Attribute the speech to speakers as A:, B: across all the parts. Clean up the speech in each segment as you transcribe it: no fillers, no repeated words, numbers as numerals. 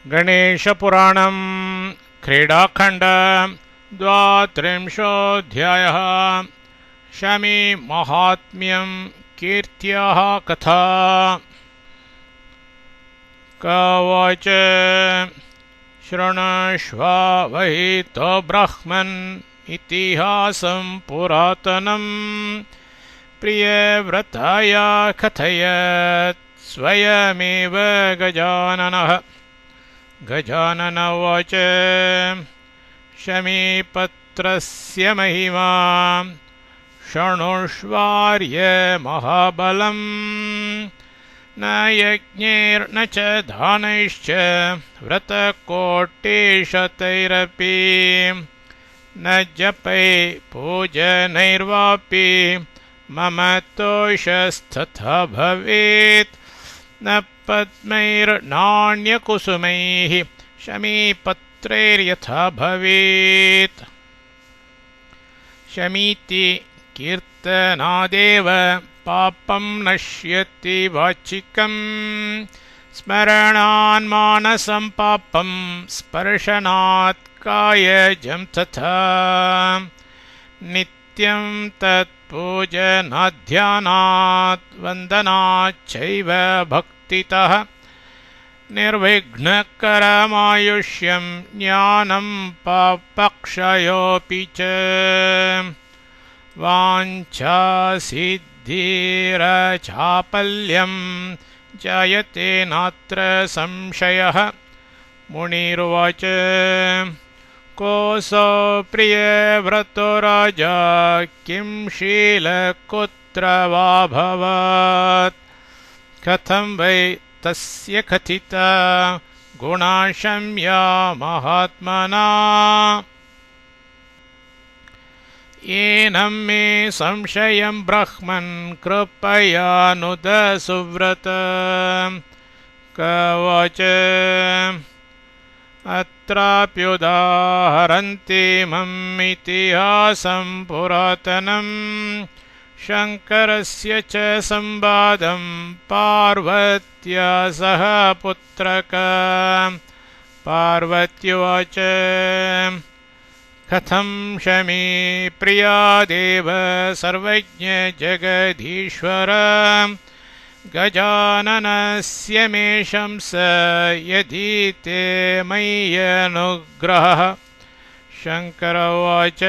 A: गणेशपुराणं क्रीडाखण्ड 32 शमी महात्म्यं कीर्त्याः कथा। कवच शृणुष्व वै तो ब्रह्मन् इतिहासं पुरातनं प्रियव्रताय कथयत् स्वयमेव गजाननः। गजानन उवाच शमीपत्रस्य महिमा शृणुष्वार्य महाबलम् न यज्ञैर्न च दानैश्च व्रतकोटिशतैरपि न जपै पूजनैर्वापि मम तोषस्तथा भवेत् न पद्मैर्नाण्यकुसुमैः शमीपत्रैर्यथा भवेत्। शमीति कीर्तनादेव पापं नश्यति वाचिकं स्मरणान् मानसं पापं स्पर्शनात् कायजं तथा नित्यं तत्पूजनाध्यानात् वन्दनाच्चैव भक्तितः निर्विघ्नकरमायुष्यं ज्ञानं पापक्षयोऽपि च वाञ्छासिद्धिरचापल्यं जायते नात्र संशयः। मुनिरुवाच कोऽसौ प्रियव्रतो राजा किं शीलकुत्र वा भवत् कथं वै तस्य कथिता गुणाशम्या महात्मना। एनं मे संशयं ब्रह्मन् कृपयानुद सुव्रत। कवच अत्राप्युदाहरन्तीमम् इतिहासं पुरातनं शङ्करस्य च संवादं पार्वत्या सह पुत्रक। पार्वत्युवाच कथं शमी प्रियादेव सर्वज्ञ जगदीश्वर गजाननस्य मे शंस यदि ते मयि अनुग्रहः। शङ्कर उवाच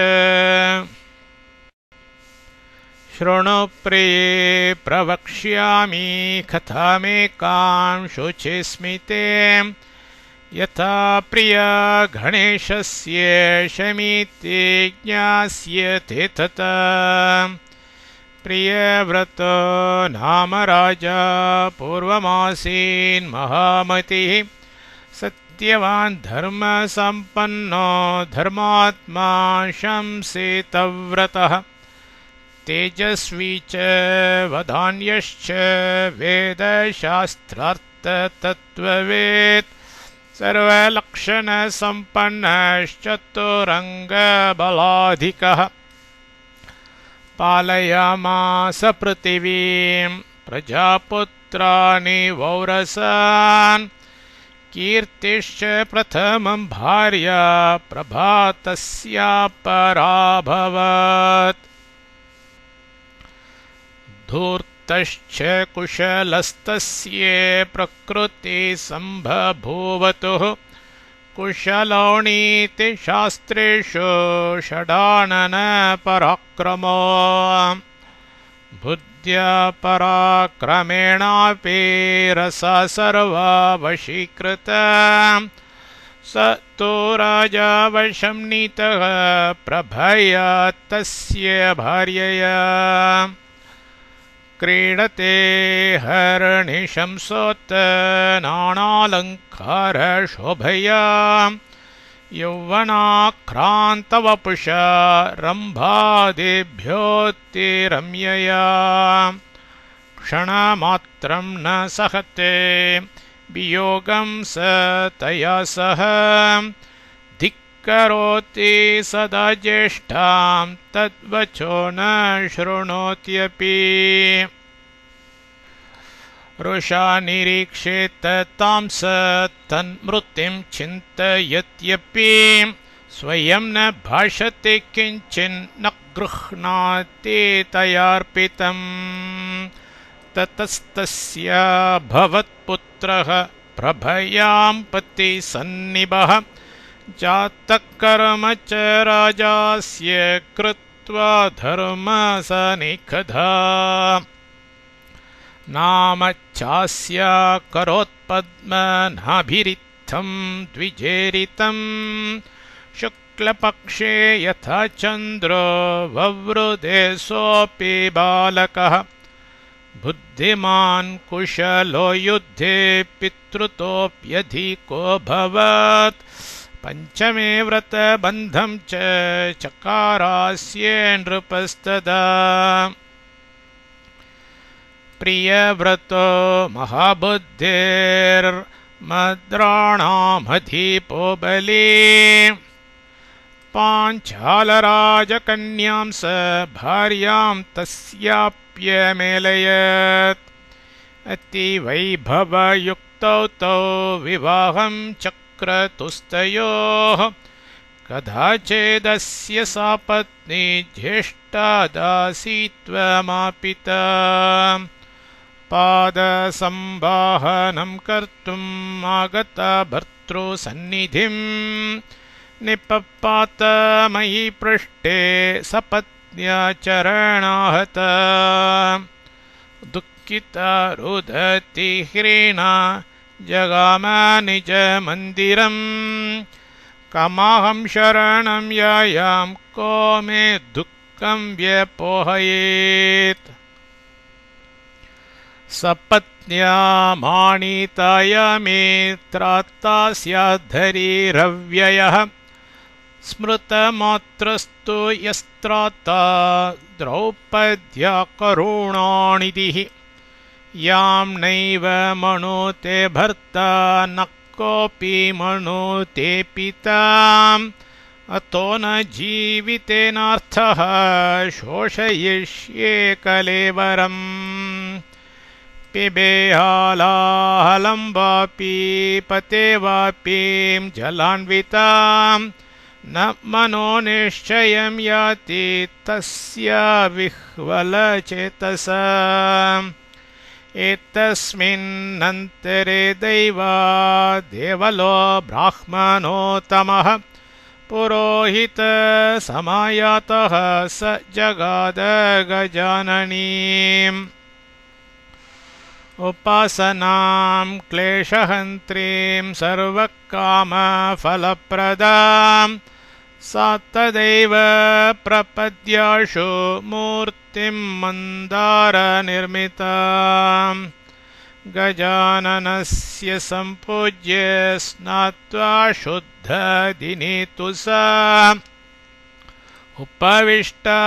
A: शृणु प्रिये प्रवक्ष्यामि कथामेकां शुचिस्मिते यथा प्रिया गणेशस्य शमीति ज्ञास्यते तथा। प्रियव्रतो नाम राजा पूर्वमासीन् महामतिः सत्यवान् धर्मसम्पन्नो धर्मात्मा शंसितव्रतः तेजस्वी च वदान्यश्च वेदशास्त्रार्थतत्त्ववेत् सर्वलक्षणसम्पन्नश्चतुरङ्गबलाधिकः। पालयामास पृथिवीं प्रजापुत्राणि वौरसान् कीर्तिश्च प्रथमं भार्या प्रभातस्या पराभवत्। धूर्तश्च कुशलस्तस्य प्रकृतिसम्बभूवतुः कुशलौनीति शास्त्रेषु षडानन पराक्रमो बुद्ध्या पराक्रमेणापि रसा सर्वा वशीकृता स तु राजा वशं नीतः प्रभया तस्य भार्यया क्रीडते हर्निशंसोत नानालङ्कारशोभया यौवनाक्रान्तवपुषा रम्भादिभ्योऽतिरम्यया क्षणमात्रं न सहते वियोगं स तया सह धिक्करोति सदा ज्येष्ठां तद्वचो न शृणोत्यपि। रुषा निरीक्षेत तां स तन्मृतिं चिन्तयत्यपि स्वयं न भाषते किञ्चिन्न गृह्णाति तयार्पितम् ततस्तस्य भवत्पुत्रः प्रभयां पतिसन्निभः जातकर्म च राजास्य कृत्वा धर्मसनिखधा नाम चास्य करोत्पद्मनाभिरित्थं द्विजेरितं शुक्लपक्षे यथा चन्द्रो ववृधे सोऽपि बालकः बुद्धिमान् कुशलो युद्धे पितृतोऽप्यधिकोऽभवत् पञ्चमे व्रतबन्धं च चकारास्ये नृपस्तदा प्रियव्रतो महाबुद्धिर्मद्राणामधिपो बली पाञ्चालराजकन्यां स भार्यां तस्याप्यमेलयत् अतिवैभवयुक्तौ तौ विवाहं चक्रतुस्तयोः कदाचिदस्य सा पत्नी ज्येष्ठादासीत्वमापिता पादसंवाहनं कर्तुम् आगता भर्तृसन्निधिं निपपात मयि पृष्ठे सपत्न्या चरणाहता दुःखिता रुदति ह्रीणा जगाम निजमन्दिरम् कमाहं शरणं यायां को मे दुःखं व्यपोहयेत् सपत्न्या माणितायामेत्रात्ता स्याद्धरीरव्ययः स्मृतमात्रस्तु यस्त्रात्ता द्रौपद्या करुणानिधिः यां नैव मनुते भर्ता न कोऽपि मनुते पिताम् अतो न जीवितेनार्थः शोषयिष्ये कलेवरम् पिबेहालाहलं वापि पते वापीं जलान्वितां न मनो निश्चयं याति तस्य विह्वलचेतसा एतस्मिन्नन्तरे देवलो ब्राह्मणोत्तमः पुरोहितसमायातः स जगाद गजाननीम् उपासनां क्लेशहन्त्रीं सर्वकामफलप्रदां सा तदैव प्रपद्याशु मूर्तिं मन्दारनिर्मितां गजाननस्य सम्पूज्य स्नात्वा शुद्धदिने तु सा उपविष्टा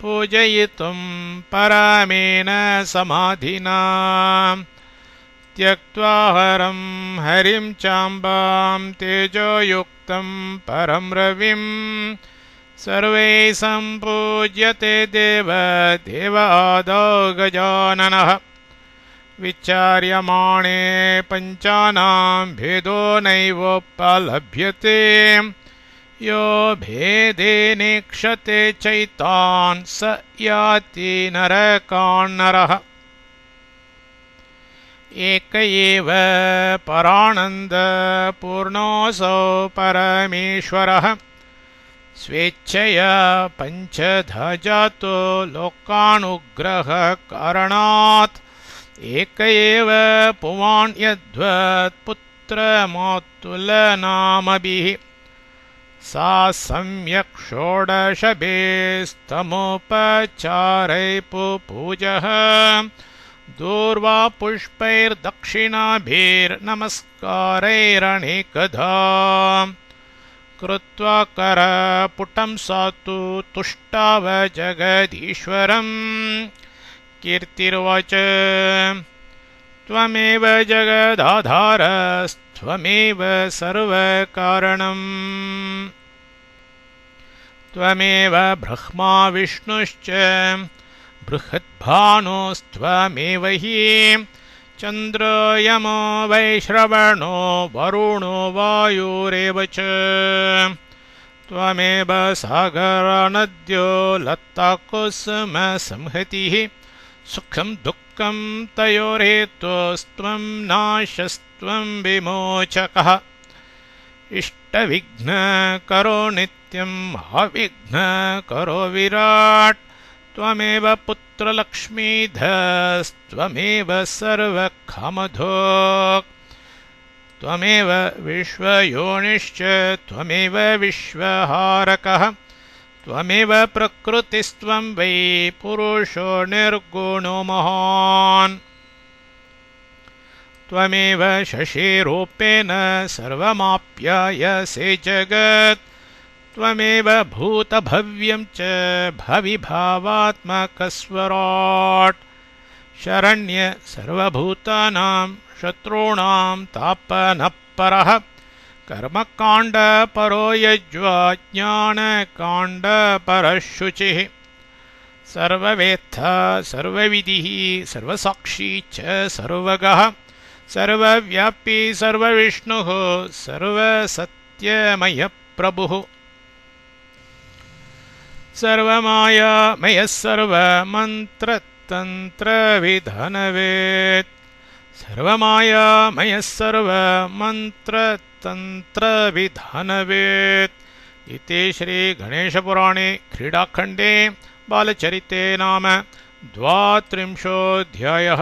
A: पूजयितुं परमेण समाधिना त्यक्त्वा हरं हरिं चाम्बां तेजोयुक्तं परं रविं सर्वैः सम्पूज्यते देवादौ गजाननः विचार्यमाणे पञ्चानां भेदो नैवोपलभ्यते यो भेदेनेक्षते चैतान् स याति नरकान्नरः एक एव परानन्दपूर्णोऽसौ परमेश्वरः स्वेच्छया पञ्चधा जातो लोकानुग्रहकारणात् एक एव पुमान् यद्वत्पुत्रमातुलनामभिः सा सम्यक् षोडशभेस्तमोपचारैः पुपूजः दूर्वा पुष्पैर्दक्षिणाभिर्नमस्कारैरनेकधा कृत्वा करपुटं सा तु तुष्टाव जगदीश्वरम् कीर्तिर्वाच त्वमेव जगदाधारस्त्वमेव सर्वकारणम् त्वमेव ब्रह्मा विष्णुश्च बृहद्भानुस्त्वमेव हि चन्द्रयमो वैश्रवणो वरुणो वायुरेव च त्वमेव सागरनद्यो लताकुसुमसंहतिः सुखं दुःखं तयोरेतोस्त्वं नाशस्त्वं विमोचकः इष्टविघ्नकरो नित्यम् अविघ्नकरो विराट् त्वमेव पुत्रलक्ष्मीधस्त्वमेव सर्वकामधोक् त्वमेव विश्वयोनिश्च त्वमेव विश्वहारकः त्वमेव प्रकृतिस्त्वं वै पुरुषो निर्गुणो महान् त्वमेव शशिरूपेण सर्वमाप्यायसे जगत् त्वमेव भूतभव्यं च भविभावात्मकस्वराट् शरण्य सर्वभूतानां शत्रूणां तापनपरः कर्मकाण्डपरो यज्वा ज्ञानकाण्डपरः शुचिः सर्ववेत्ता सर्वविदिः सर्वसाक्षी च सर्वगः सर्वव्यापी सर्वविष्णुः सर्वसत्यमयप्रभुः सर्वमायामयः सर्वमन्त्रतन्त्रविधानवेत् सर्वमायामयः सर्वमन्त्रतन्त्रविधानवेत् इति श्रीगणेशपुराणे क्रीडाखण्डे बालचरिते नाम 32 अध्यायः।